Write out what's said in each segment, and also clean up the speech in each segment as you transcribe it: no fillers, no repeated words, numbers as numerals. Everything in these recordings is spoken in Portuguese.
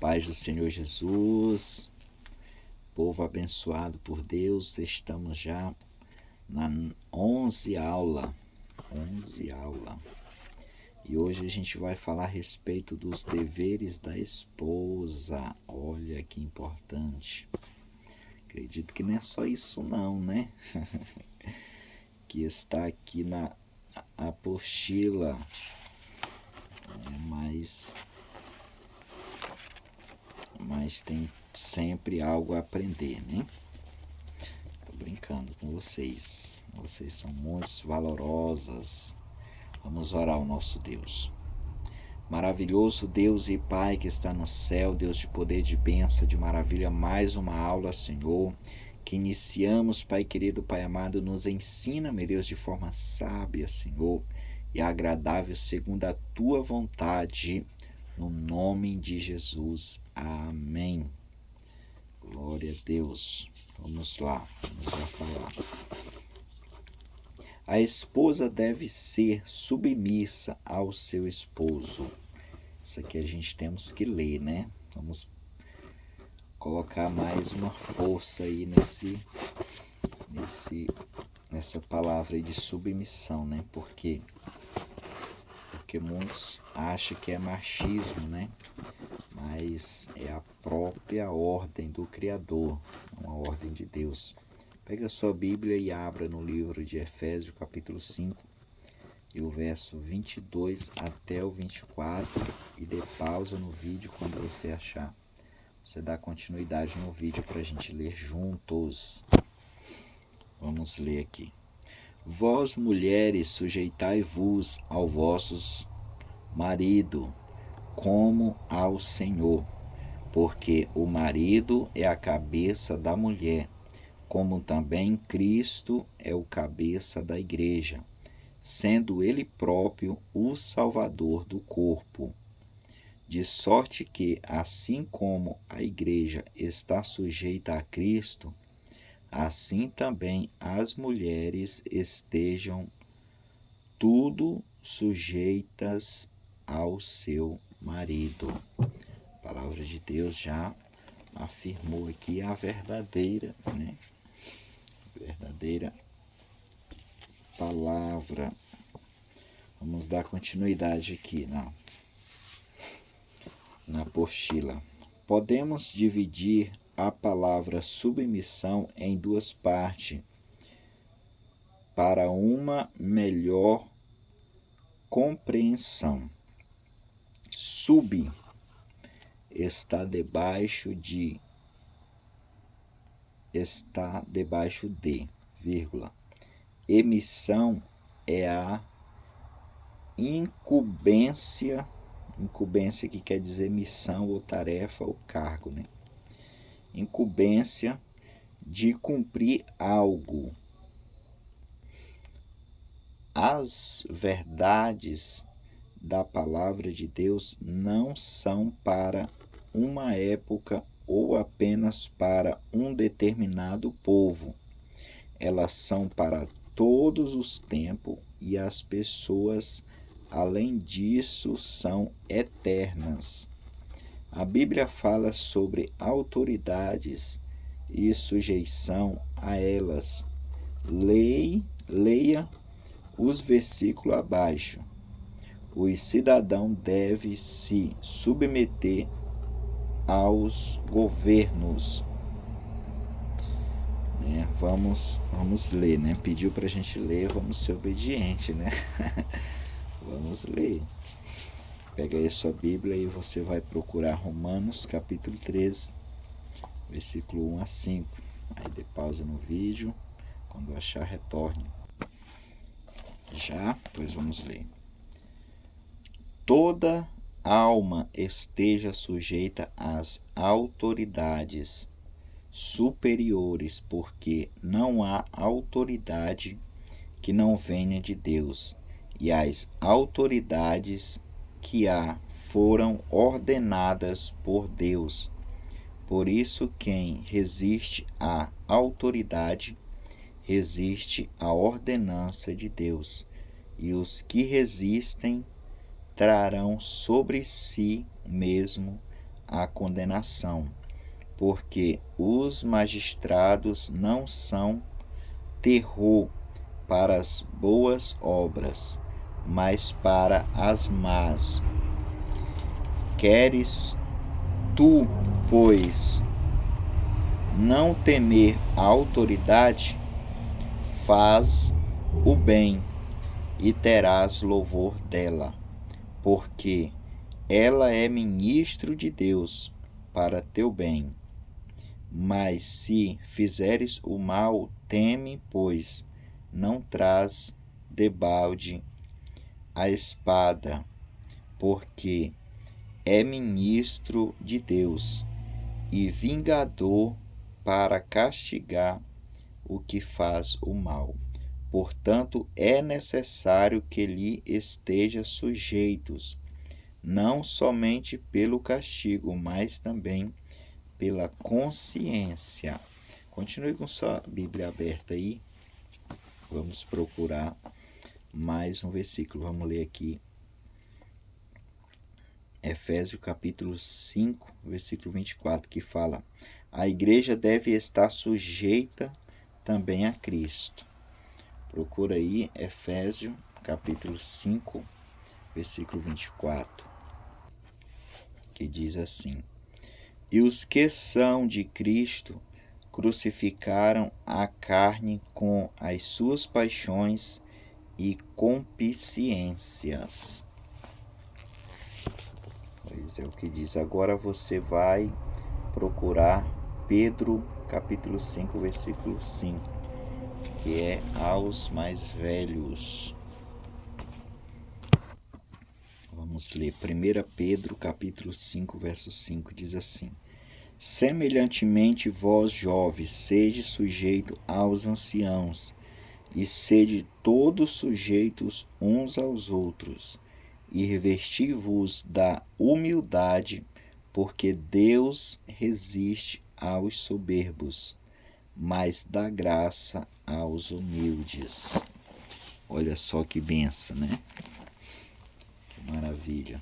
Paz do Senhor Jesus, povo abençoado por Deus, estamos já na 11 aula. E hoje a gente vai falar a respeito dos deveres da esposa. Olha que importante. Acredito que não é só isso não, né? Que está aqui na apostila, mas tem sempre algo a aprender, né? Tô brincando com vocês. Vocês são muito valorosas. Vamos orar ao nosso Deus. Maravilhoso Deus e Pai que está no céu, Deus de poder, de bênção, de maravilha, mais uma aula, Senhor, que iniciamos, Pai querido, Pai amado, nos ensina, meu Deus, de forma sábia, Senhor, e agradável, segundo a Tua vontade, no nome de Jesus. Amém. Glória a Deus. Vamos lá falar. A esposa deve ser submissa ao seu esposo. Isso aqui a gente temos que ler, né? Vamos colocar mais uma força aí nessa palavra aí de submissão, né? Porque muitos acham que é machismo, né? Mas é a própria ordem do Criador, uma ordem de Deus. Pega a sua Bíblia e abra no livro de Efésios, capítulo 5, e o verso 22 até o 24, e dê pausa no vídeo quando você achar. Você dá continuidade no vídeo para a gente ler juntos. Vamos ler aqui. Vós, mulheres, sujeitai-vos ao vosso marido, como ao Senhor, porque o marido é a cabeça da mulher, como também Cristo é o cabeça da igreja, sendo ele próprio o Salvador do corpo. De sorte que, assim como a igreja está sujeita a Cristo, assim também as mulheres estejam tudo sujeitas ao seu marido. A palavra de Deus já afirmou aqui a verdadeira, né? Verdadeira palavra. Vamos dar continuidade aqui na apostila. Podemos dividir a palavra submissão em duas partes para uma melhor compreensão. Sub está debaixo de, vírgula. Emissão é a incumbência que quer dizer missão ou tarefa ou cargo, né? Incumbência de cumprir algo. As verdades da palavra de Deus não são para uma época ou apenas para um determinado povo. Elas são para todos os tempos e as pessoas, além disso, são eternas. A Bíblia fala sobre autoridades e sujeição a elas. Leia os versículos abaixo. O cidadão deve se submeter aos governos. Vamos ler, né? Pediu para a gente ler, vamos ser obedientes, né? Vamos ler. Pega aí a sua Bíblia e você vai procurar Romanos, capítulo 13, versículo 1 a 5. Aí dê pausa no vídeo, quando achar, retorne. Já? Pois vamos ler. Toda alma esteja sujeita às autoridades superiores, porque não há autoridade que não venha de Deus, e as autoridades que há foram ordenadas por Deus. Por isso, quem resiste à autoridade resiste à ordenança de Deus, e os que resistem trarão sobre si mesmo a condenação, porque os magistrados não são terror para as boas obras, mas para as más. Queres tu, pois, não temer a autoridade? Faz o bem e terás louvor dela, porque ela é ministro de Deus para teu bem. Mas se fizeres o mal, teme, pois não traz debalde a espada, porque é ministro de Deus e vingador para castigar o que faz o mal. Portanto, é necessário que lhe esteja sujeitos, não somente pelo castigo, mas também pela consciência. Continue com sua Bíblia aberta aí. Vamos procurar mais um versículo. Vamos ler aqui. Efésios capítulo 5, versículo 24, que fala: a igreja deve estar sujeita também a Cristo. Procura aí Efésios capítulo 5, versículo 24, que diz assim: e os que são de Cristo crucificaram a carne com as suas paixões e concupiscências. Pois é o que diz. Agora você vai procurar Pedro capítulo 5, versículo 5, que é aos mais velhos. Vamos ler 1 Pedro capítulo 5, verso 5, diz assim: semelhantemente vós jovens, sede sujeito aos anciãos, e sede todos sujeitos uns aos outros, e revesti-vos da humildade, porque Deus resiste aos soberbos, mas dá graça aos humildes. Olha só que benção, né? Que maravilha.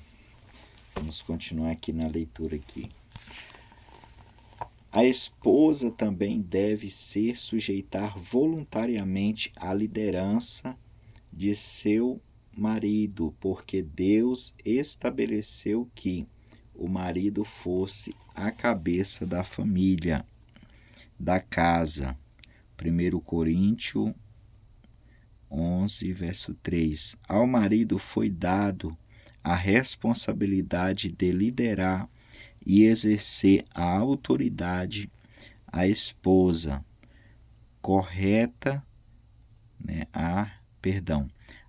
Vamos continuar aqui na leitura aqui. A esposa também deve se sujeitar voluntariamente à liderança de seu marido, porque Deus estabeleceu que o marido fosse a cabeça da família, da casa. 1 Coríntios 11, verso 3. Ao marido foi dado a responsabilidade de liderar e exercer a autoridade. A esposa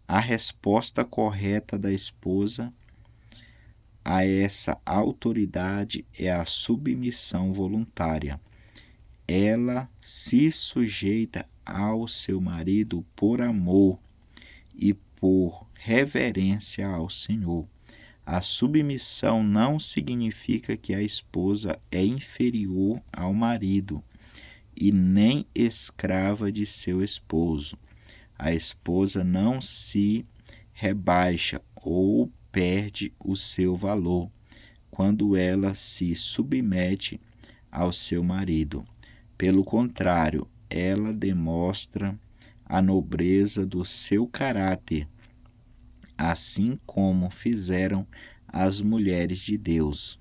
a resposta correta da esposa a essa autoridade é a submissão voluntária. Ela se sujeita ao seu marido por amor e por reverência ao Senhor. A submissão não significa que a esposa é inferior ao marido e nem escrava de seu esposo. A esposa não se rebaixa ou perde o seu valor quando ela se submete ao seu marido. Pelo contrário, ela demonstra a nobreza do seu caráter, assim como fizeram as mulheres de Deus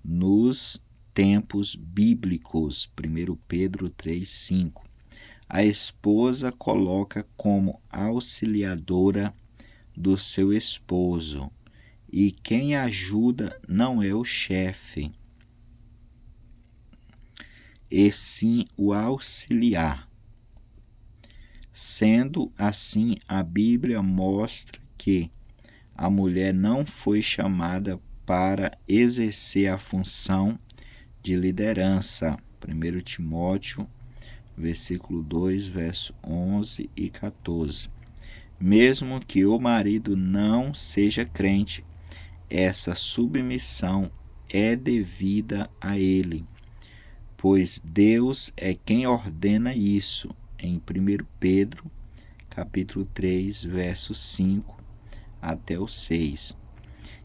nos tempos bíblicos. 1 Pedro 3,5. A esposa coloca como auxiliadora do seu esposo, e quem ajuda não é o chefe, e sim o auxiliar. Sendo assim, a Bíblia mostra que a mulher não foi chamada para exercer a função de liderança. 1 Timóteo, versículo 2, verso 11 e 14. Mesmo que o marido não seja crente, essa submissão é devida a ele, pois Deus é quem ordena isso, em 1 Pedro, capítulo 3, verso 5 até o 6.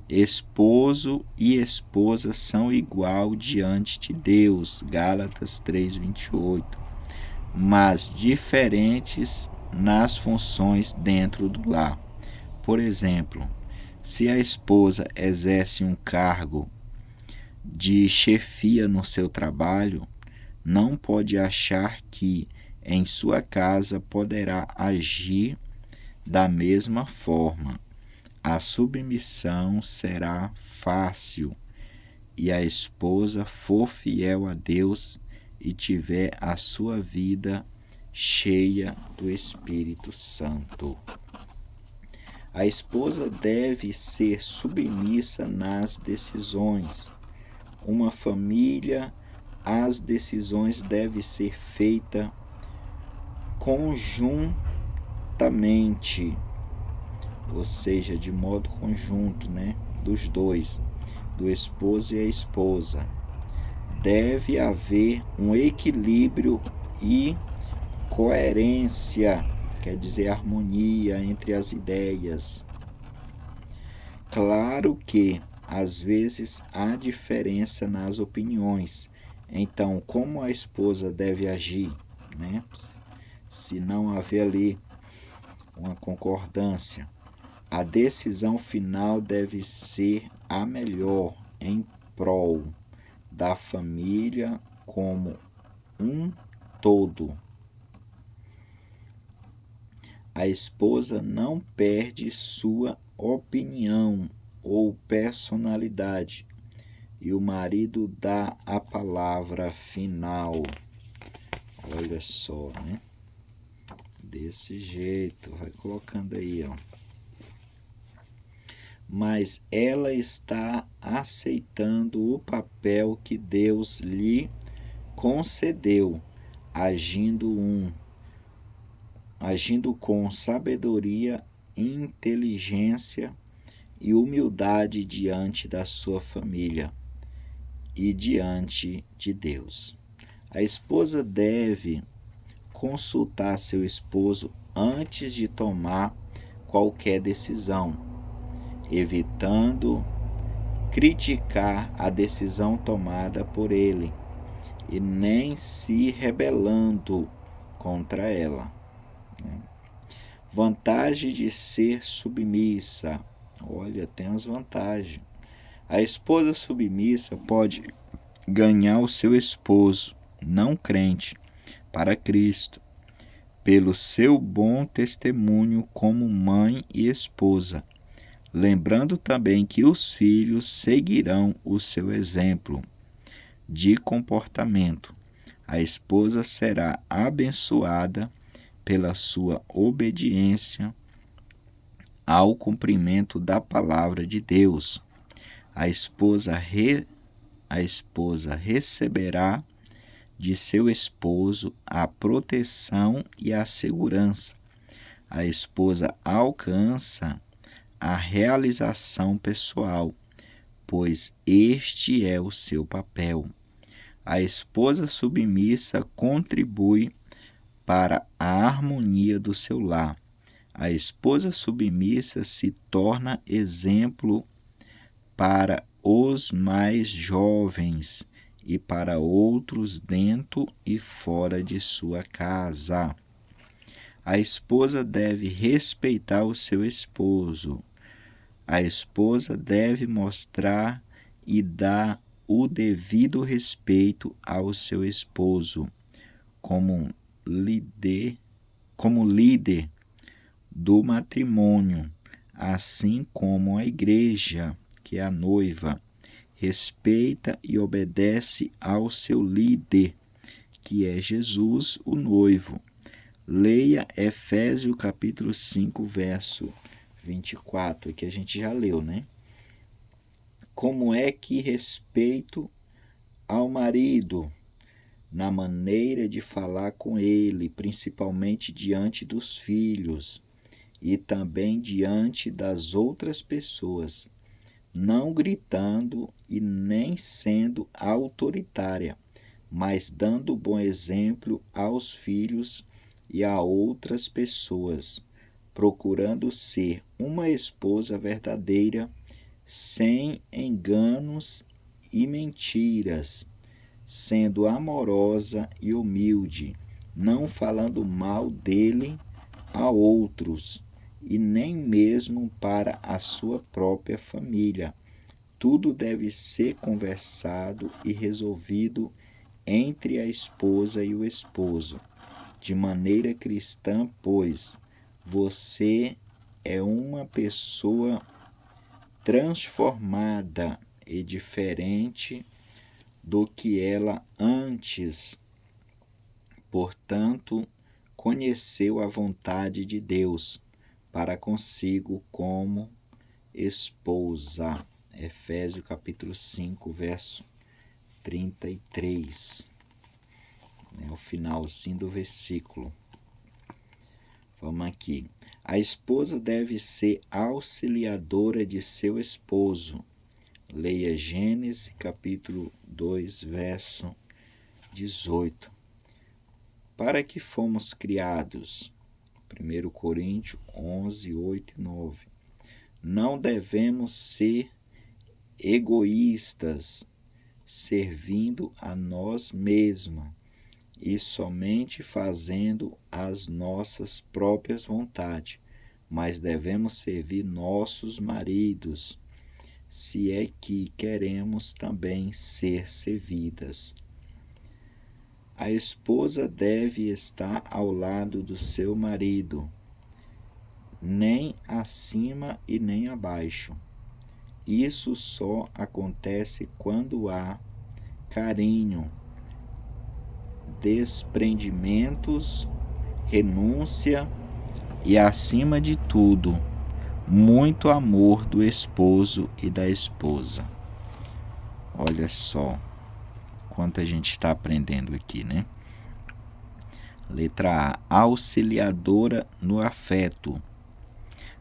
Esposo e esposa são igual diante de Deus, Gálatas 3:28, mas diferentes nas funções dentro do lar. Por exemplo, se a esposa exerce um cargo de chefia no seu trabalho, não pode achar que em sua casa poderá agir da mesma forma. A submissão será fácil e a esposa for fiel a Deus e tiver a sua vida cheia do Espírito Santo. A esposa deve ser submissa nas decisões. Uma família, as decisões devem ser feitas conjuntamente, ou seja, de modo conjunto, dos dois, do esposo e a esposa. Deve haver um equilíbrio e coerência, quer dizer, harmonia entre as ideias. Claro que, às vezes, há diferença nas opiniões. Então, como a esposa deve agir, se não haver ali uma concordância? A decisão final deve ser a melhor em prol da família como um todo. A esposa não perde sua opinião ou personalidade e o marido dá a palavra final. Olha só, desse jeito, vai colocando aí, Mas ela está aceitando o papel que Deus lhe concedeu, agindo com sabedoria, inteligência e humildade diante da sua família e diante de Deus. A esposa deve consultar seu esposo antes de tomar qualquer decisão, evitando criticar a decisão tomada por ele e nem se rebelando contra ela. Vantagem de ser submissa. Olha, tem as vantagens. A esposa submissa pode ganhar o seu esposo, não crente, para Cristo, pelo seu bom testemunho como mãe e esposa, lembrando também que os filhos seguirão o seu exemplo de comportamento. A esposa será abençoada pela sua obediência ao cumprimento da palavra de Deus. A esposa receberá de seu esposo a proteção e a segurança. A esposa alcança a realização pessoal, pois este é o seu papel. A esposa submissa contribui para a harmonia do seu lar. A esposa submissa se torna exemplo para os mais jovens e para outros dentro e fora de sua casa. A esposa deve respeitar o seu esposo. A esposa deve mostrar e dar o devido respeito ao seu esposo, como líder do matrimônio, assim como a igreja, que é a noiva, respeita e obedece ao seu líder, que é Jesus, o noivo. Leia Efésios capítulo 5, verso 24, que a gente já leu, Como é que respeito ao marido? Na maneira de falar com ele, principalmente diante dos filhos e também diante das outras pessoas, não gritando e nem sendo autoritária, mas dando bom exemplo aos filhos e a outras pessoas, procurando ser uma esposa verdadeira, sem enganos e mentiras, sendo amorosa e humilde, não falando mal dele a outros, e nem mesmo para a sua própria família. Tudo deve ser conversado e resolvido entre a esposa e o esposo, de maneira cristã, pois você é uma pessoa transformada e diferente do que ela antes. Portanto, conheceu a vontade de Deus para consigo como esposa. Efésios capítulo 5, verso 33. É o finalzinho do versículo. Vamos aqui. A esposa deve ser auxiliadora de seu esposo. Leia Gênesis capítulo 2, verso 18. Para que fomos criados? 1 Coríntios 11, 8 e 9. Não devemos ser egoístas, servindo a nós mesmos e somente fazendo as nossas próprias vontades, mas devemos servir nossos maridos, se é que queremos também ser servidas. A esposa deve estar ao lado do seu marido, nem acima e nem abaixo. Isso só acontece quando há carinho, desprendimentos, renúncia e, acima de tudo, muito amor do esposo e da esposa. Olha só quanto a gente está aprendendo aqui, né? Letra A. Auxiliadora no afeto.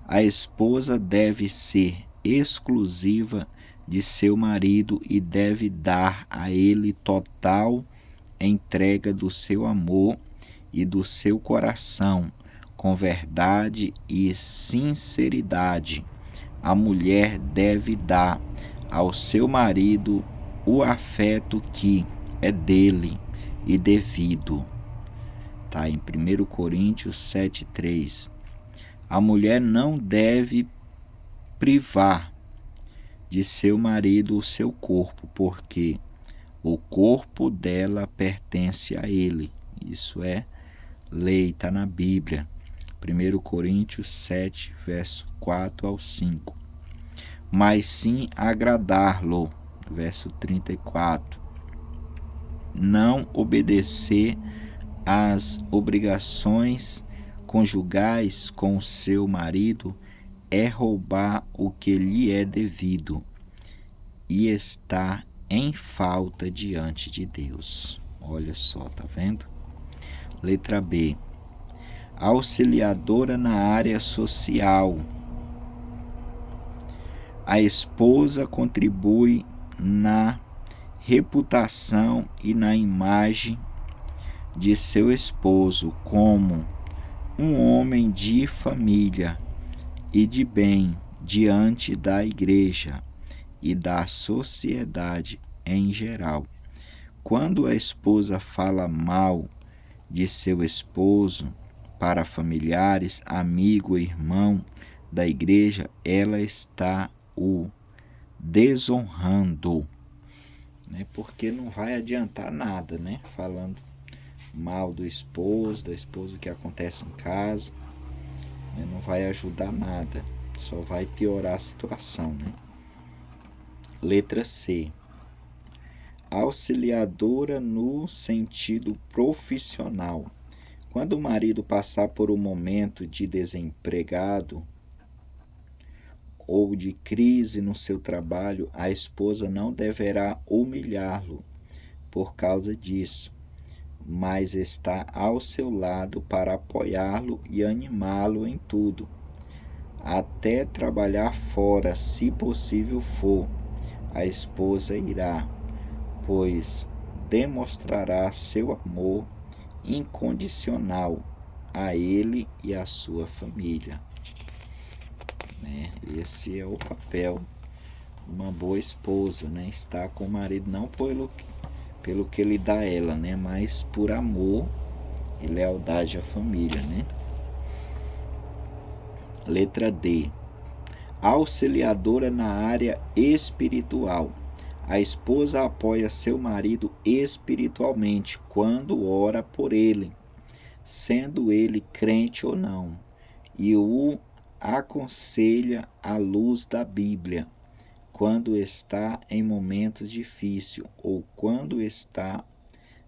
A esposa deve ser exclusiva de seu marido e deve dar a ele total entrega do seu amor e do seu coração, com verdade e sinceridade. A mulher deve dar ao seu marido o afeto que é dele e devido. Está em 1 Coríntios 7,3. A mulher não deve privar de seu marido o seu corpo, porque o corpo dela pertence a ele. Isso é lei, está na Bíblia. 1 Coríntios 7, verso 4 ao 5. Mas sim agradá-lo, verso 34. Não obedecer às obrigações conjugais com o seu marido é roubar o que lhe é devido e estar em falta diante de Deus. Olha só, tá vendo? Letra B. Auxiliadora na área social. A esposa contribui na reputação e na imagem de seu esposo como um homem de família e de bem diante da igreja e da sociedade em geral. Quando a esposa fala mal de seu esposo para familiares, amigo e irmão da igreja, ela está o desonrando, né? Porque não vai adiantar nada, né? Falando mal do esposo, da esposa, o que acontece em casa, né? Não vai ajudar nada, só vai piorar a situação, né? Letra C. Auxiliadora no sentido profissional. Quando o marido passar por um momento de desempregado ou de crise no seu trabalho, a esposa não deverá humilhá-lo por causa disso, mas está ao seu lado para apoiá-lo e animá-lo em tudo, até trabalhar fora, se possível for. A esposa irá, pois demonstrará seu amor incondicional a ele e à sua família. Esse é o papel uma boa esposa, né? Estar com o marido não pelo que ele dá a ela, né? Mas por amor e lealdade à família, né? Letra D. Auxiliadora na área espiritual. A esposa apoia seu marido espiritualmente quando ora por ele, sendo ele crente ou não, e o aconselha à luz da Bíblia quando está em momentos difíceis ou quando está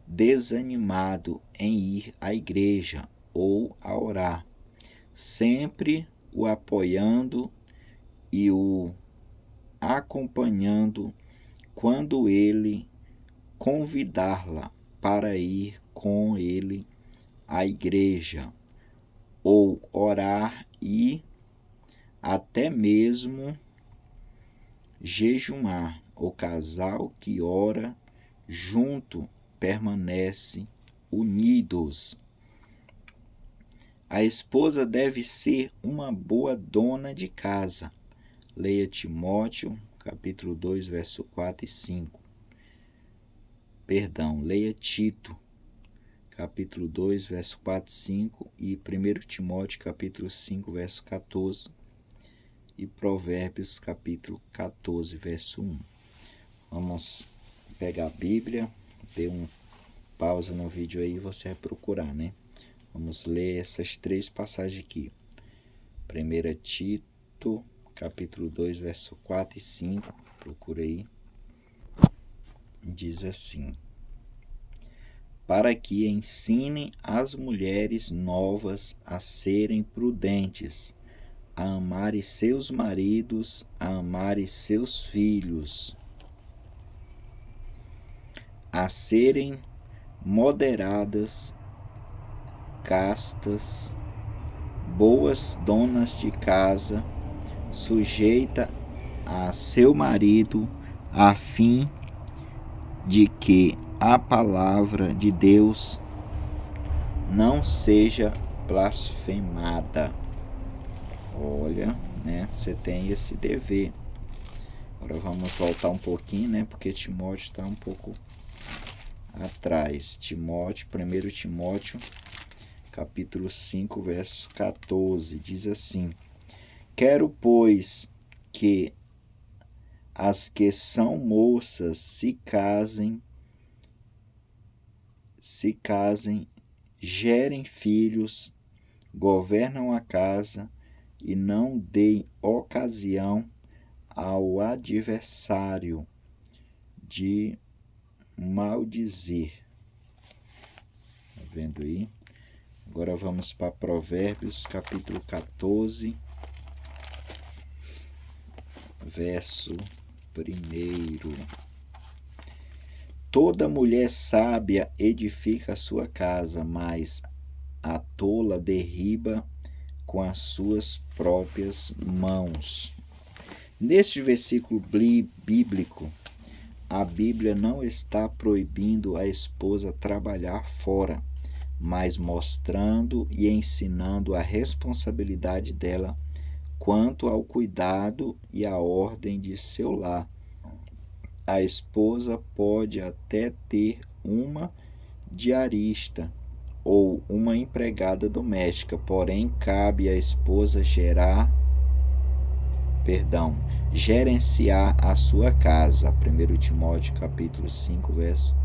desanimado em ir à igreja ou a orar, sempre o apoiando e o acompanhando quando ele convidá-la para ir com ele à igreja ou orar e até mesmo jejuar. O casal que ora junto permanece unidos. A esposa deve ser uma boa dona de casa. Leia Timóteo, capítulo 2, verso 4 e 5. Leia Tito, capítulo 2, verso 4 e 5, e 1 Timóteo, capítulo 5, verso 14, e Provérbios, capítulo 14, verso 1. Vamos pegar a Bíblia, dê uma pausa no vídeo aí e você vai procurar, né? Vamos ler essas 3 passagens aqui. 1 Tito, capítulo 2, verso 4 e 5, procura aí. Diz assim: para que ensinem as mulheres novas a serem prudentes, a amarem seus maridos, a amarem seus filhos, a serem moderadas, castas, boas donas de casa, sujeita a seu marido, a fim de que a palavra de Deus não seja blasfemada. Olha, né? Você tem esse dever. Agora vamos voltar um pouquinho, né? Porque Timóteo está um pouco atrás. 1 Timóteo, capítulo 5, verso 14, diz assim: quero, pois, que as que são moças se casem, gerem filhos, governam a casa e não deem ocasião ao adversário de maldizer. Tá vendo aí? Agora vamos para Provérbios, capítulo 14, verso 1. Toda mulher sábia edifica a sua casa, mas a tola derriba com as suas próprias mãos. Neste versículo bíblico, a Bíblia não está proibindo a esposa trabalhar fora, mas mostrando e ensinando a responsabilidade dela quanto ao cuidado e à ordem de seu lar. A esposa pode até ter uma diarista ou uma empregada doméstica, porém cabe à esposa gerenciar a sua casa. 1 Timóteo capítulo 5, verso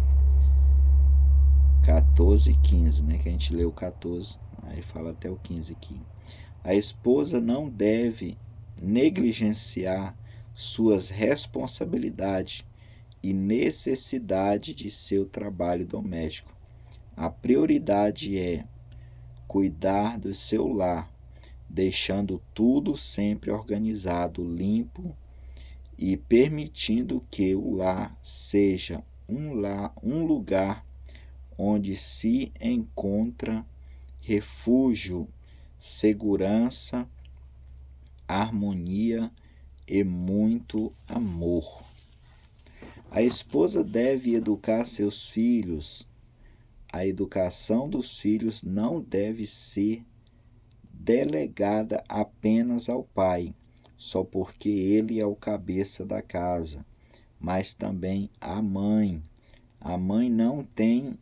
14 e 15, né? Que a gente leu 14, aí fala até o 15 aqui. A esposa não deve negligenciar suas responsabilidades e necessidade de seu trabalho doméstico. A prioridade é cuidar do seu lar, deixando tudo sempre organizado, limpo e permitindo que o lar seja um lugar onde se encontra refúgio, segurança, harmonia e muito amor. A esposa deve educar seus filhos. A educação dos filhos não deve ser delegada apenas ao pai, só porque ele é o cabeça da casa, mas também a mãe. A mãe não tem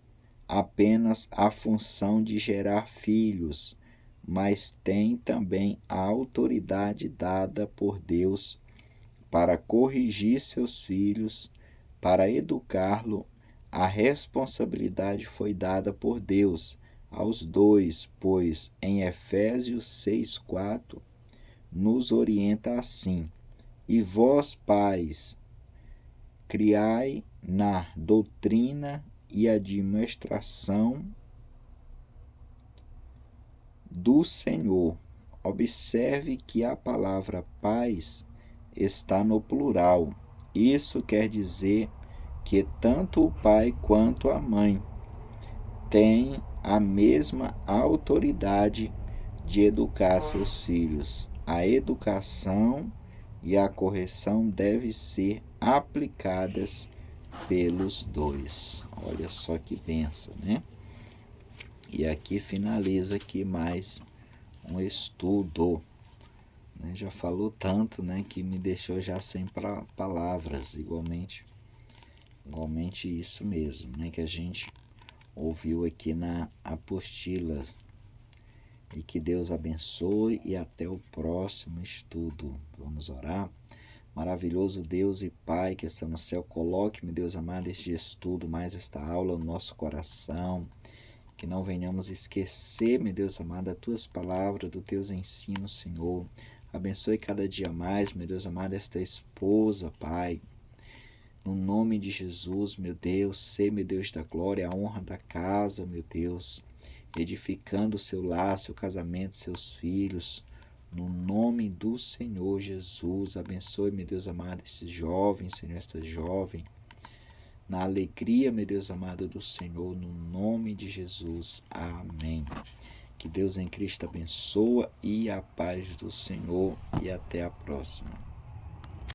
apenas a função de gerar filhos, mas tem também a autoridade dada por Deus para corrigir seus filhos, para educá-lo. A responsabilidade foi dada por Deus aos dois, pois em Efésios 6,4 nos orienta assim: E vós, pais, criai na doutrina e admoestação do Senhor. Observe que a palavra pais está no plural. Isso quer dizer que tanto o pai quanto a mãe têm a mesma autoridade de educar seus filhos. A educação e a correção devem ser aplicadas pelos dois. Olha só que bênção, né? E aqui finaliza aqui mais um estudo, né? Já falou tanto, né, que me deixou já sem palavras, igualmente isso mesmo, né, que a gente ouviu aqui na apostila. E que Deus abençoe e até o próximo estudo. Vamos orar. Maravilhoso Deus e Pai que está no céu, coloque, meu Deus amado, este estudo, mais esta aula no nosso coração. Que não venhamos esquecer, meu Deus amado, as tuas palavras, dos teus ensinos, Senhor. Abençoe cada dia mais, meu Deus amado, esta esposa, Pai. No nome de Jesus, meu Deus, ser, meu Deus da glória, a honra da casa, meu Deus, edificando o seu lar, seu casamento, seus filhos, no nome do Senhor Jesus. Abençoe, meu Deus amado, esse jovem, Senhor, esta jovem, na alegria, meu Deus amado, do Senhor, no nome de Jesus. Amém. Que Deus em Cristo abençoe e a paz do Senhor, e até a próxima.